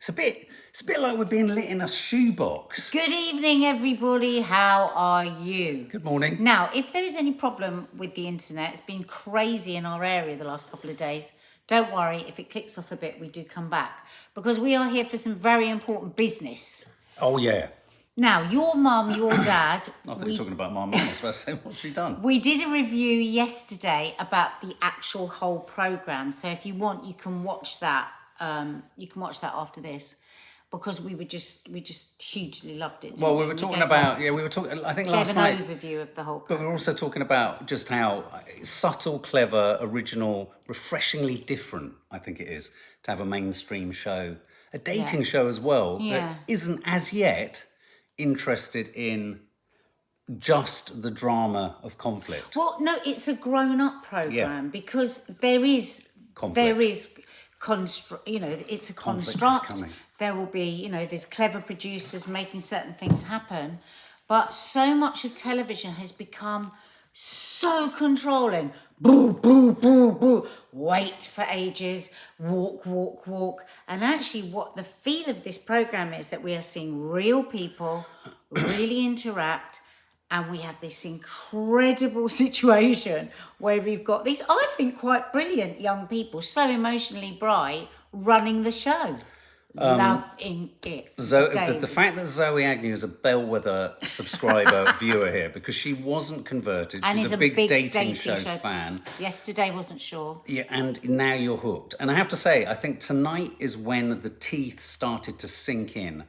It's a bit like we're being lit in a shoebox. Good evening, everybody. How are you? Good morning. Now, if there is any problem with the internet, it's been crazy in our area the last couple of days. Don't worry, if it clicks off a bit, we do come back because we are here for some very important business. Oh, yeah. Now, your mum, your dad... I thought you were talking about my mum. I was about to say, what's she done? We did a review yesterday about the actual whole programme. So if you want, you can watch that. You can watch that after this. Because we just hugely loved it. Well, we were talking about, we were talking, I think last night. Gave an overview of the whole But we were also talking about just how subtle, clever, original, refreshingly different, I think it is, to have a mainstream show, a dating show as well, that isn't as yet interested in just the drama of conflict. Well, no, it's a grown-up programme because there is conflict. There is it's a construct. There will be, there's clever producers making certain things happen. But so much of television has become so controlling. Boo, boo, boo, boo. Wait for ages. Walk, walk, walk. And actually what the feel of this programme is that we are seeing real people really interact. And we have this incredible situation where we've got these, I think, quite brilliant young people, so emotionally bright, running the show. Loving it. The fact that Zoe Agnew is a bellwether subscriber viewer here, because she wasn't converted. And she's a big dating show fan. Yesterday wasn't sure. Yeah, and now you're hooked. And I have to say, I think tonight is when the teeth started to sink in.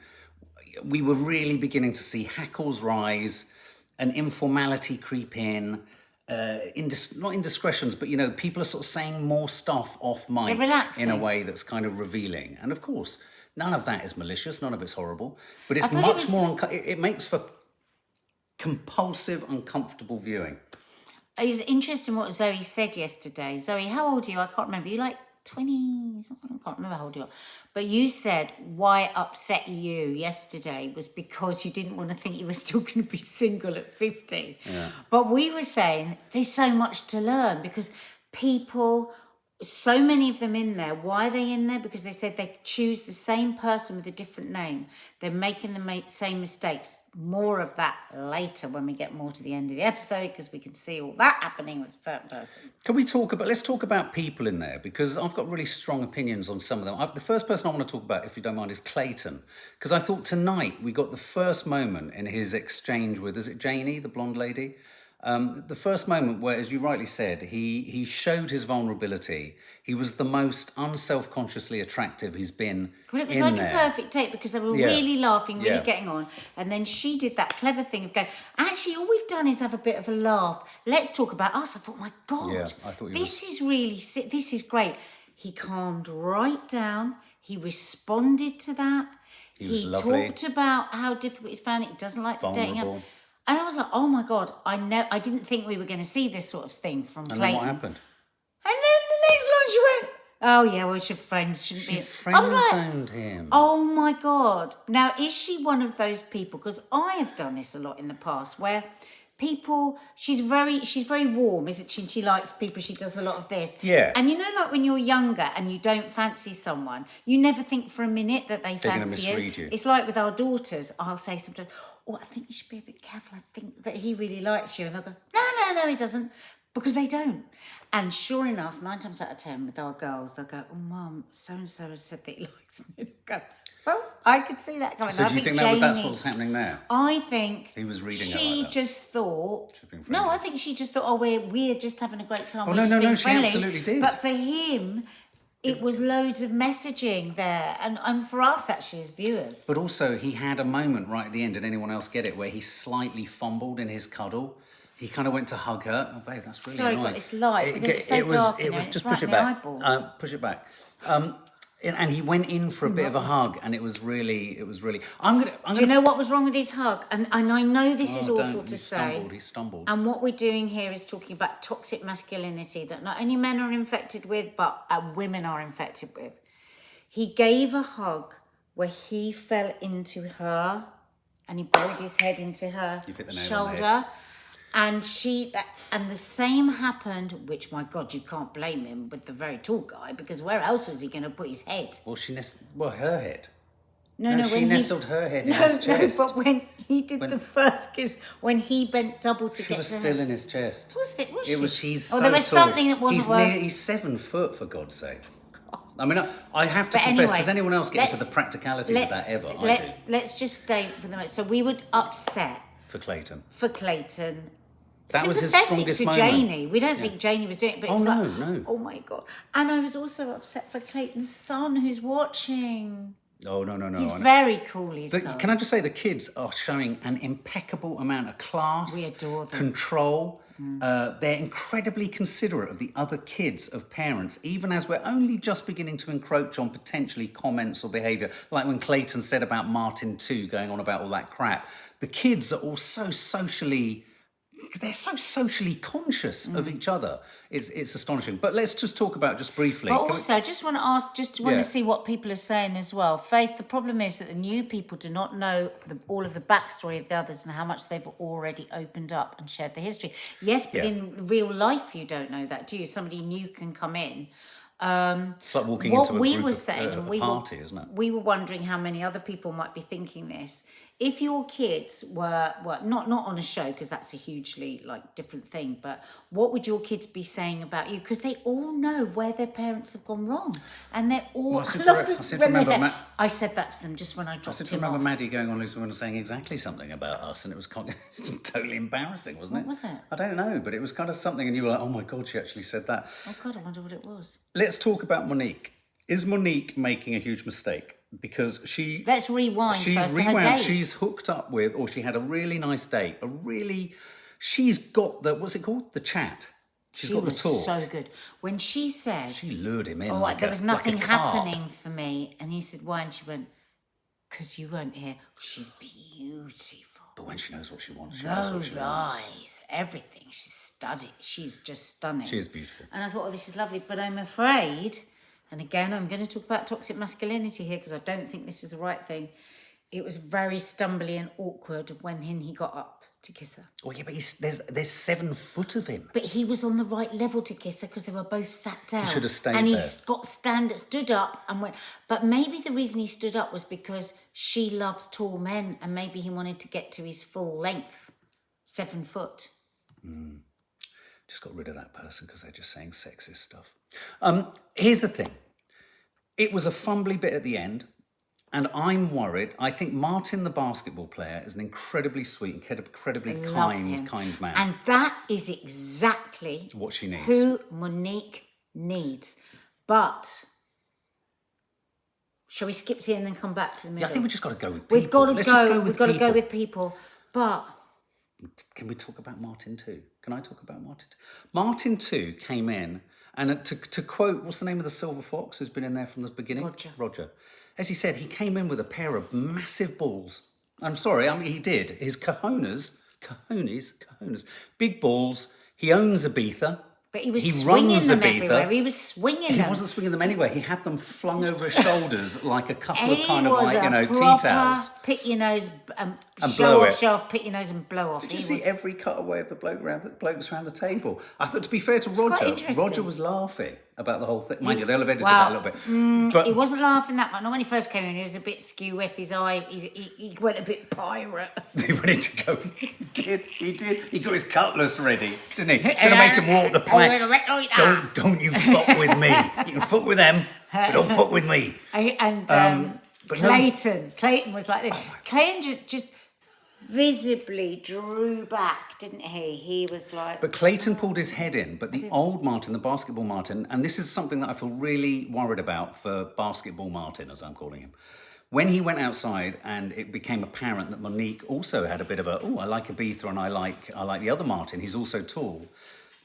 We were really beginning to see hackles rise, an informality creep in, not indiscretions, but people are sort of saying more stuff off mic in a way that's kind of revealing. And of course, none of that is malicious, none of it's horrible, but it's much more. It makes for compulsive, uncomfortable viewing. It was interesting what Zoe said yesterday. Zoe, how old are you? I can't remember. You like 20? I can't remember how old you are. But you said why it upset you yesterday was because you didn't want to think you were still going to be single at 50. Yeah. But we were saying there's so much to learn because people, so many of them in there, why are they in there? Because they said they choose the same person with a different name. They're making the same mistakes. More of that later when we get more to the end of the episode because we can see all that happening with a certain person. Let's talk about people in there because I've got really strong opinions on some of them. The first person I want to talk about, if you don't mind, is Clayton. Because I thought tonight we got the first moment in his exchange with, is it Janie, the blonde lady? The first moment where, as you rightly said, he showed his vulnerability. He was the most unself-consciously attractive he's been. Well, it was like a perfect date because they were really laughing, really getting on. And then she did that clever thing of going, actually, all we've done is have a bit of a laugh. Let's talk about us. I thought, my God, this is great. He calmed right down. He responded to that. He talked about how difficult he's found it. He doesn't like the dating app. And I was like, oh my God, I didn't think we were going to see this sort of thing from Clayton. And then what happened? And then the next line she went, oh yeah, well, your friends shouldn't be. She friend-zoned him. Oh my God. Now, is she one of those people, because I have done this a lot in the past, where people, she's very warm, isn't she? And she likes people, she does a lot of this. Yeah. And like when you're younger and you don't fancy someone, you never think for a minute that they fancy you. It's like with our daughters, I'll say sometimes, oh, I think you should be a bit careful. I think that he really likes you. And they'll go, no, he doesn't. Because they don't. And sure enough, 9 times out of 10 with our girls, they'll go, oh, Mum, so-and-so has said that he likes me. And go, well, I could see that coming. So do you think that's what's happening there? I think he was reading she like just thought... No, I think she just thought, oh, we're just having a great time. Oh, no, she absolutely did. But for him... It was loads of messaging there, and for us, actually, as viewers. But also, he had a moment right at the end, did anyone else get it, where he slightly fumbled in his cuddle. He kind of went to hug her. Oh, babe, that's really annoying. Sorry, but it's light, because it's so dark in there, just push it back. Push it back. And he went in for a bit of a hug, and it was really. Do you know what was wrong with his hug? And I know this is awful to say. He stumbled. And what we're doing here is talking about toxic masculinity that not only men are infected with, but women are infected with. He gave a hug where he fell into her, and he buried his head into her shoulder. And and the same happened, which, my God, you can't blame him with the very tall guy, because where else was he going to put his head? Well, her head. No, she when nestled her head in No, his chest. but when he did the first kiss, when he bent double to She get was to still her. in his chest. Was it? Was she? It was. He's so there was tall. something that wasn't He's worth. He's 7 foot, for God's sake. I mean, I have to But confess. anyway, Does anyone else get into the practicalities of that ever? I do. Let's just stay for the moment. So we were upset For Clayton. for Clayton. That was his Sympathetic strongest to moment. Janie. We don't think Janie was doing it, but it Oh, was no, like, no. oh my God. And I was also upset for Clayton's son who's watching. Oh, no. He's I know. very cool, his But son. can I just say, the kids are showing an impeccable amount of class. We adore them. Control. They're incredibly considerate of the other kids, of parents, even as we're only just beginning to encroach on potentially comments or behaviour. Like when Clayton said about Martin too, going on about all that crap. The kids are all so socially... They're so socially conscious of each other. It's astonishing. But let's just talk about, just briefly. But also, I just want to ask, Yeah. to see what people are saying as well. Faith, the problem is that the new people do not know all of the backstory of the others and how much they've already opened up and shared the history. Yes, but Yeah. in real life, you don't know that, do you? Somebody new can come in. It's like walking What into a we group were of, saying, and a party, isn't it? we were wondering how many other people might be thinking this. If your kids were not on a show, because that's a hugely different thing, but what would your kids be saying about you? Because they all know where their parents have gone wrong, and they're all. Well, I seem to remember I said that to them just when I dropped I seem to him remember off. Maddie going on Lucy and saying exactly something about us, and it was kind of totally embarrassing, wasn't it? What was it? I don't know, but it was kind of something, and you were like, oh my God, she actually said that. Oh God, I wonder what it was. Let's talk about Monique. Is Monique making a huge mistake? Because Let's rewind first to her date. She's hooked up with, or she had a really nice date. She's got the, what's it called? The chat. She's got the was talk. so good. When she said, She lured him in. "Oh, like there a- was like a nothing carp. happening for me," and he said, "Why?" And she went, "Because you weren't here." She's beautiful. But when she knows what she wants, she knows what she Those wants. eyes, everything. She's studied. She's just stunning. She is beautiful. And I thought, oh, this is lovely. But I'm afraid, and again, I'm going to talk about toxic masculinity here because I don't think this is the right thing. It was very stumbly and awkward when he got up to kiss her. Oh yeah, but there's 7 foot of him. But he was on the right level to kiss her because they were both sat down. He should have stayed and there. And he stood up and went. But maybe the reason he stood up was because she loves tall men and maybe he wanted to get to his full length, 7 foot. Just got rid of that person because they're just saying sexist stuff. Here's the thing. It was a fumbly bit at the end, and I'm worried. I think Martin, the basketball player, is an incredibly sweet, incredibly Love him. kind man. And that is exactly what she needs. who Monique needs. But shall we skip to the end and then come back to the middle? Yeah, I think we just got to go with people. We've got to Let's just go. go with We've got to go people. with people. But Can we talk about Martin too? Can I talk about Martin? Martin too came in, and to quote, what's the name of the silver fox who's been in there from the beginning? Roger. As he said, he came in with a pair of massive balls. I'm sorry, I mean, he did. His cojones, big balls. He owns Ibiza. But he was He swinging runs them Ibiza. everywhere. He was swinging He them. wasn't swinging them anyway. He had them flung over his shoulders like a couple of He kind of was like, a tea proper towels. pick your nose And show blow off, it. show off, pick your nose and blow off. Did He you see was- every cutaway of the blokes around the table? I thought, to be fair to quite Roger, interesting. Roger was laughing about the whole thing. Mind you, they'll have edited that a little bit. But He wasn't laughing that much. Not when he first came in. He was a bit skew with his eye. He went a bit pirate. he wanted to go. He did. He got his cutlass ready, didn't he? He's going to make him walk the plank. Don't you fuck with me. You can fuck with them, but don't fuck with me. And but no- Clayton was like this. Clayton just visibly drew back, didn't he? He was like... But Clayton pulled his head in. But the old Martin, the basketball Martin, and this is something that I feel really worried about for basketball Martin, as I'm calling him. When he went outside and it became apparent that Monique also had a bit of a, I like Ibiza and I like the other Martin, he's also tall.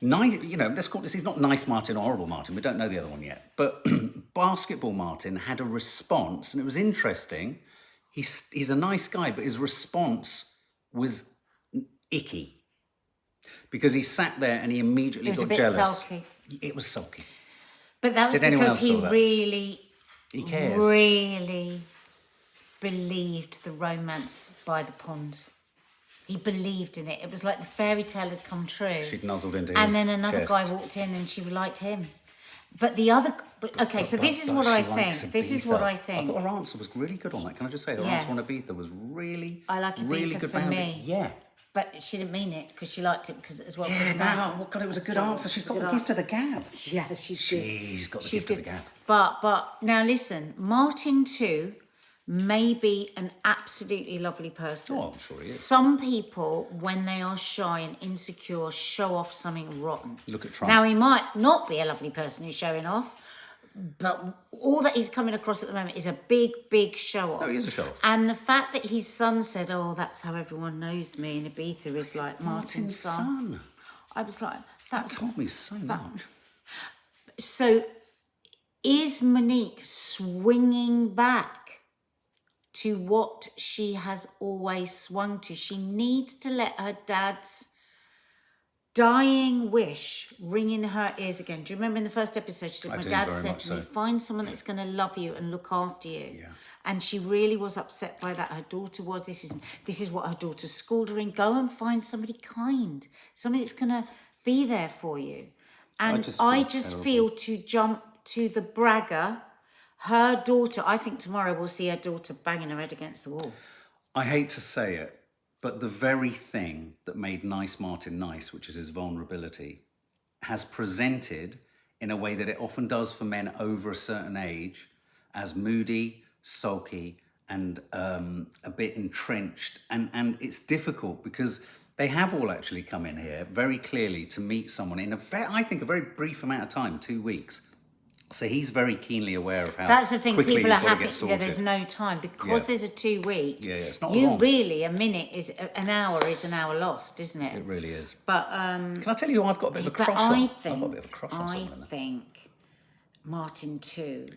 Let's call this, he's not nice Martin or horrible Martin, we don't know the other one yet. But basketball Martin had a response, and it was interesting. He's a nice guy, but his response was icky. Because he sat there and he immediately got jealous. Sulky. It was sulky. But that was Did anyone because else he feel that? He cares. really believed the romance by the pond. He believed in it. It was like the fairy tale had come true. She'd nuzzled into his And then another chest. guy walked in and she liked him. But the other, okay, so this is what I she likes think. This is what Ibiza. I think. I thought her answer was really good on that. Can I just say her Yeah. answer on Ibiza was really, I like Ibiza really good for boundary. me. Yeah. But she didn't mean it because she liked it because as well. Yeah, that, oh God, it was a good answer. She's got the gift of the gab. Yeah, she's good. She's got the She's gift of good. the gab. But now listen, Martin too may be an absolutely lovely person. Oh, I'm sure he is. Some people, when they are shy and insecure, show off something rotten. Look at Trump. Now, he might not be a lovely person who's showing off, but all that he's coming across at the moment is a big, big show off. No, he is a show off. And the fact that his son said, oh, that's how everyone knows me in Ibiza is like Martin's son. I was like, That told me so much. So is Monique swinging back to what she has always swung to? She needs to let her dad's dying wish ring in her ears again. Do you remember in the first episode she said, I my do, dad very said much to me, so. find someone that's going to love you and look after you. Yeah. And she really was upset by that. Her daughter was, this is what her daughter schooled her in. Go and find somebody kind, somebody that's going to be there for you. And I just feel to jump to the bragger, her daughter, I think tomorrow we'll see her daughter banging her head against the wall. I hate to say it, but the very thing that made Nice Martin nice, which is his vulnerability, has presented in a way that it often does for men over a certain age as moody, sulky, and a bit entrenched. And it's difficult because they have all actually come in here very clearly to meet someone in I think a very brief amount of time, 2 weeks. So he's very keenly aware of how That's the thing, quickly people he's are got to happy. get Yeah, sorted. there's no time because Yeah. there's a 2 week. Yeah, it's not You long. really, an hour is an hour lost, isn't it? It really is. But Can I tell you who I've got a bit of a but crush on? I I've got a bit of a crush on I someone. There. think Martin too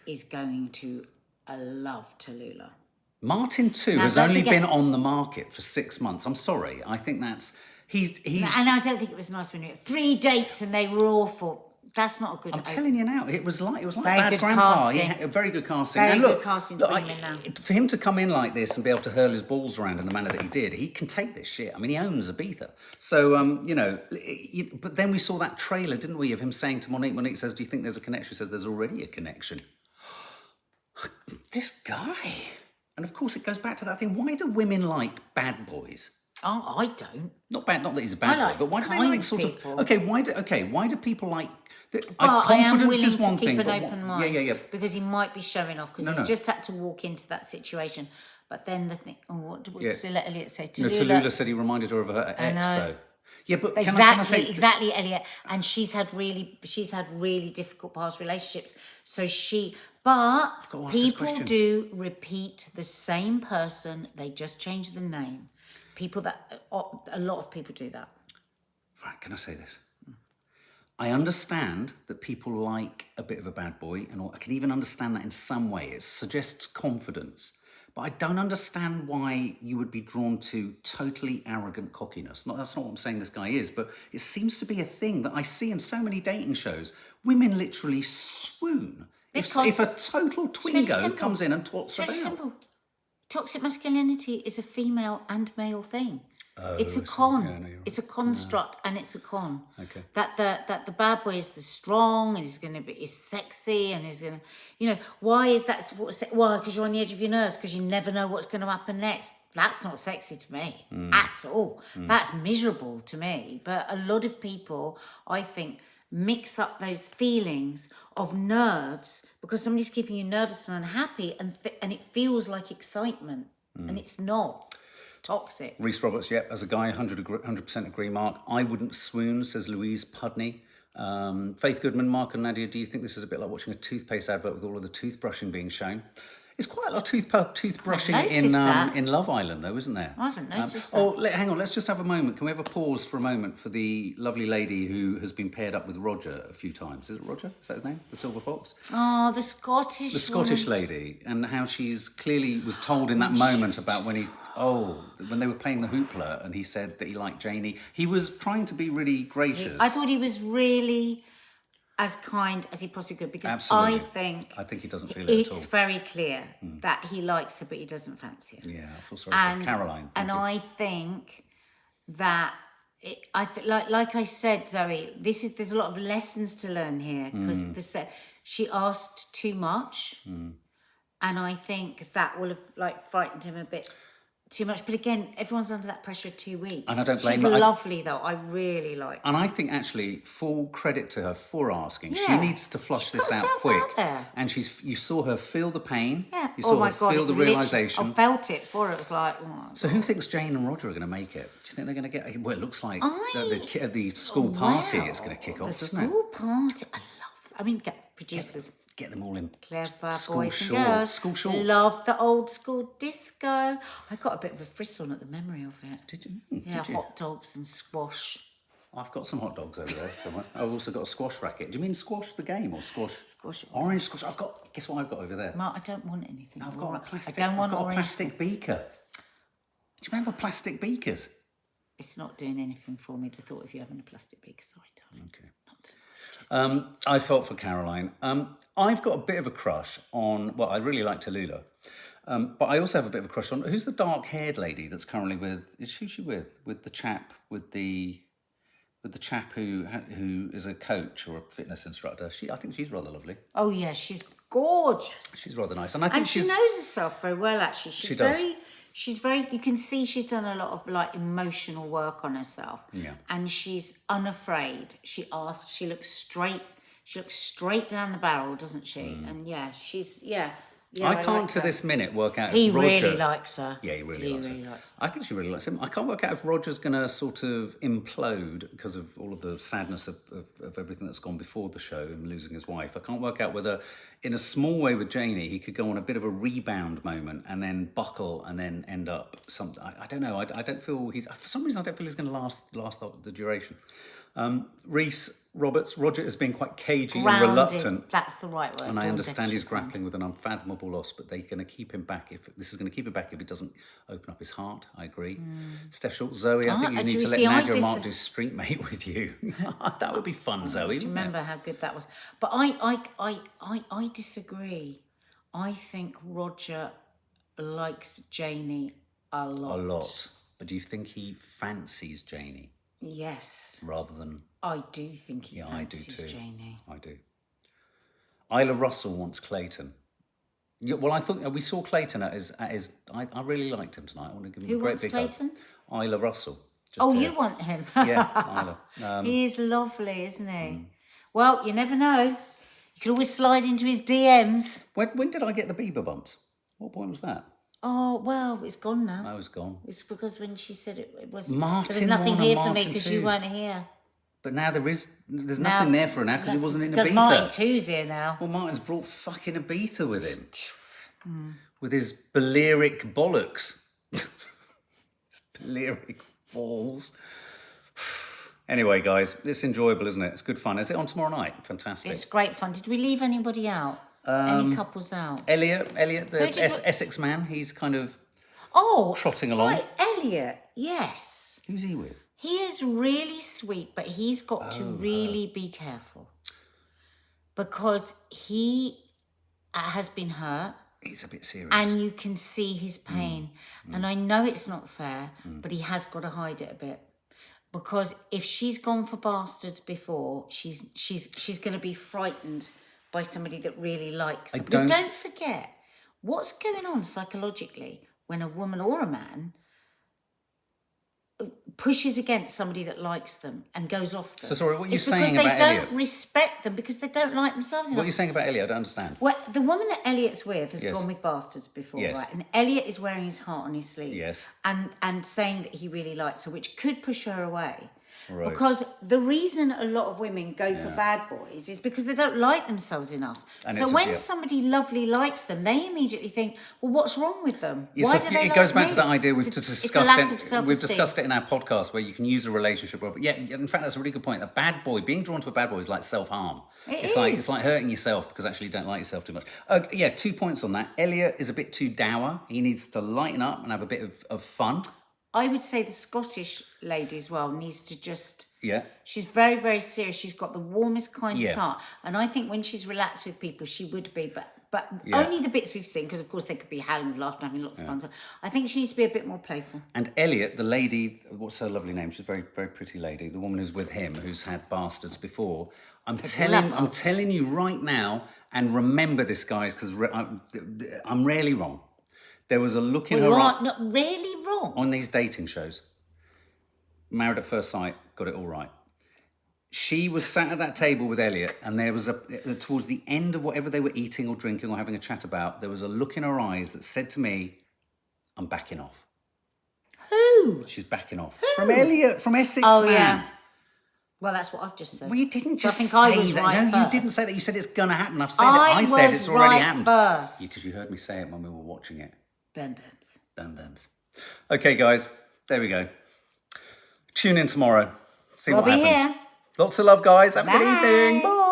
is going to love Tallulah. Martin 2 Now, has don't only forget- been on the market for 6 months. I'm sorry. I think that's he's. And I don't think it was nice when you had 3 dates and they were awful. That's not a good. I'm telling you now, it was like Very Bad good Grandpa. casting. He had very good casting. Very and good look, casting to look, bring him in now. for him to come in like this and be able to hurl his balls around in the manner that he did, he can take this shit. I mean, he owns Ibiza. So, but then we saw that trailer, didn't we, of him saying to Monique. Monique says, "Do you think there's a connection?" He says, "There's already a connection." This guy, and of course, it goes back to that thing. Why do women like bad boys? Oh, I don't. Not bad. Not that he's a bad I like boy, but why do they kind like sort people. of? Okay, why do people like? But I am Confidence willing is to one keep thing. an but open what- mind. Yeah. Because he might be showing off because No, he's no. just had to walk into that situation. But then the thing, what did Elliot say? No, Tallulah said he reminded her of her ex, know. though. Yeah, but can I Exactly, say, exactly, Elliot. And she's had really difficult past relationships. But to ask this people question. do repeat the same person. They just change the name. A lot of people do that. Right, can I say this? I understand that people like a bit of a bad boy, and I can even understand that in some way. It suggests confidence. But I don't understand why you would be drawn to totally arrogant cockiness. That's not what I'm saying this guy is, but it seems to be a thing that I see in so many dating shows. Women literally swoon if a total twingo simple. comes in and twats It's really about. simple. Toxic masculinity is a female and male thing. It's a I see. con. Yeah, no, you're It's a construct and it's a con. Okay. That the bad boy is the strong and is sexy and is gonna, why is that? Why? Because you're on the edge of your nerves because you never know what's going to happen next. That's not sexy to me at all. That's miserable to me. But a lot of people, I think, mix up those feelings of nerves because somebody's keeping you nervous and unhappy and it feels like excitement and it's not. It's toxic. Reese Roberts, yep, as a guy, 100% agree, Mark. I wouldn't swoon, says Louise Pudney. Faith Goodman, Mark and Nadia, do you think this is a bit like watching a toothpaste advert with all of the toothbrushing being shown? It's quite a lot of toothbrushing in Love Island, though, isn't there? I haven't noticed that. Oh, hang on, let's just have a moment. Can we have a pause for a moment for the lovely lady who has been paired up with Roger a few times? Is it Roger? Is that his name? The Silver Fox? Oh, the Scottish The Scottish lady, and how she's clearly was told in that moment about when they were playing the hoopla and he said that he liked Janie. He was trying to be really gracious. I thought he was really as kind as he possibly could because Absolutely. I think he doesn't feel it at all. it's very clear that he likes her but he doesn't fancy her. Yeah, I feel sorry for Caroline. And I think that like I said, Zoe, there's a lot of lessons to learn here because she asked too much, and I think that will have like frightened him a bit too much. But again, everyone's under that pressure of 2 weeks. And I don't blame She's her. lovely though. I really like her. And I think actually, full credit to her for asking. She Yeah. needs to flush She's this got out herself quick. out there. And you saw her feel the pain. Yeah. You saw my her God, feel it the was literally- realization. I felt it for her. It was like, oh, So who thinks Jane and Roger are going to make it? Do you think they're going to get? Well, it looks like the school party is going to kick off, doesn't it? The school party. I mean, get producers. Get them all in Clever school boys and shorts. girls. School shorts. Love the old school disco. I got a bit of a frisson at the memory of it. Did you? Yeah, Did you? hot dogs and squash. I've got some hot dogs over there somewhere. I've also got a squash racket. Do you mean squash the game or squash? Squash. Orange squash. Guess what I've got over there? Mark, I don't want anything. I've got a plastic. I don't want I've got orange. a plastic beaker. Do you remember plastic beakers? It's not doing anything for me. The thought of you having a plastic beaker. Sorry, darling. Okay. Not I felt for Caroline. I've got a bit of a crush on. Well, I really like Tallulah, but I also have a bit of a crush on who's the dark-haired lady that's currently with. Who's she with? With the chap with the chap who is a coach or a fitness instructor. I think she's rather lovely. Oh yeah, she's gorgeous. She's rather nice, and I think And she knows herself very well. Actually, She does. She's very. You can see she's done a lot of like emotional work on herself. Yeah. And she's unafraid. She asks. She looks straight. She looks straight down the barrel, doesn't she? And yeah, she's yeah. Yeah, I can't like to her. this minute work out He if Roger... really likes her. Yeah, he really likes her. likes her. I think she really likes him. I can't work out if Roger's going to sort of implode because of all of the sadness of everything that's gone before the show and losing his wife. I can't work out whether, in a small way with Janie, he could go on a bit of a rebound moment and then buckle and then end up something. I don't know. I don't feel he's... For some reason, I don't feel he's going to last the duration. Roger has been quite cagey and reluctant. That's the right word. And I understand he's Grounded. grappling with an unfathomable loss, but they're going to keep him back. If he doesn't open up his heart, I agree. Steph Schultz, Zoe, I think you need to let Nadia Mark do Street Mate with you. That would be fun, Zoe. Do you remember how good that was? But I disagree. I think Roger likes Janie a lot. A lot. But do you think he fancies Janie Yes. rather than... I do think he Yeah, I do fancies too. Janie. I do. Isla Russell wants Clayton. Yeah, well, I thought we saw Clayton at his. I really liked him tonight. I want to give him Who a great wants big Clayton? hug. Isla Russell. Just Oh, to- you want him? Yeah, Isla. He is lovely, isn't he? Well, you never know. You could always slide into his DMs. When did I get the Bieber bumps? What point was that? Oh, well, it's gone now. I was gone. It's because when she said it was... Martin there was nothing one and here for me Martin because two. you weren't here. But now there's nothing there for her now because he wasn't in Because Ibiza. Martin 2's here now. Well, Martin's brought fucking Ibiza with him. With his Balearic bollocks. Balearic balls. Anyway, guys, it's enjoyable, isn't it? It's good fun. Is it on tomorrow night? Fantastic. It's great fun. Did we leave anybody out? Any couples out? Elliot, the Who did Essex man, he's kind of Oh, trotting along. right, Elliot. Yes. Who's he with? He is really sweet, but he's got to really be careful because he has been hurt He's a bit serious. and you can see his pain. And I know it's not fair, but he has got to hide it a bit. Because if she's gone for bastards before, she's going to be frightened by somebody that really likes her. Because don't forget what's going on psychologically when a woman or a man pushes against somebody that likes them and goes off them. So sorry, what are you It's saying because about they Elliot? don't respect them because they don't like themselves enough. What are you saying about Elliot? I don't understand. Well, the woman that Elliot's with has Yes. gone with bastards before, Yes. right? And Elliot is wearing his heart on his sleeve. Yes. And saying that he really likes her, which could push her away. Right. Because the reason a lot of women go for bad boys is because they don't like themselves enough. And so it's when somebody lovely likes them, they immediately think, well, what's wrong with them? Yeah, Why so do they it like goes back me? to that idea we've It's a discussed lack it. of We've self-esteem. discussed it in our podcast where you can use a relationship, but yeah, in fact, that's a really good point. A bad boy, being drawn to a bad boy is like self-harm. It's like hurting yourself because actually you don't like yourself too much. Yeah, 2 points on that. Elliot is a bit too dour. He needs to lighten up and have a bit of fun. I would say the Scottish lady as well needs to just... Yeah. She's very, very serious. She's got the warmest, kindest Yeah. heart. And I think when she's relaxed with people, she would be. But but Yeah. only the bits we've seen, because of course they could be howling with laughter and having lots of fun. So I think she needs to be a bit more playful. And Elliot, the lady, what's her lovely name? She's a very, very pretty lady. The woman who's with him, who's had bastards before. I'm telling you right now, and remember this, guys, because I'm rarely wrong. There was a look in her eye Not really wrong. on these dating shows. Married at First Sight, got it all right. She was sat at that table with Elliot, and there was towards the end of whatever they were eating or drinking or having a chat about, there was a look in her eyes that said to me, I'm backing off. Who? She's backing off. From Elliot, from Essex, Oh, man. yeah. Well, that's what I've just said. Well, you didn't just I think say I was that. right No, first. you didn't say that. You said it's going to happen. I've said it. I said was it's already right happened. first. Because you heard me say it when we were watching it. Bam bams. Bam bams. Okay, guys. There we go. Tune in tomorrow. See We'll what be happens. here. Lots of love, guys. Have a good Bye. evening. Bye.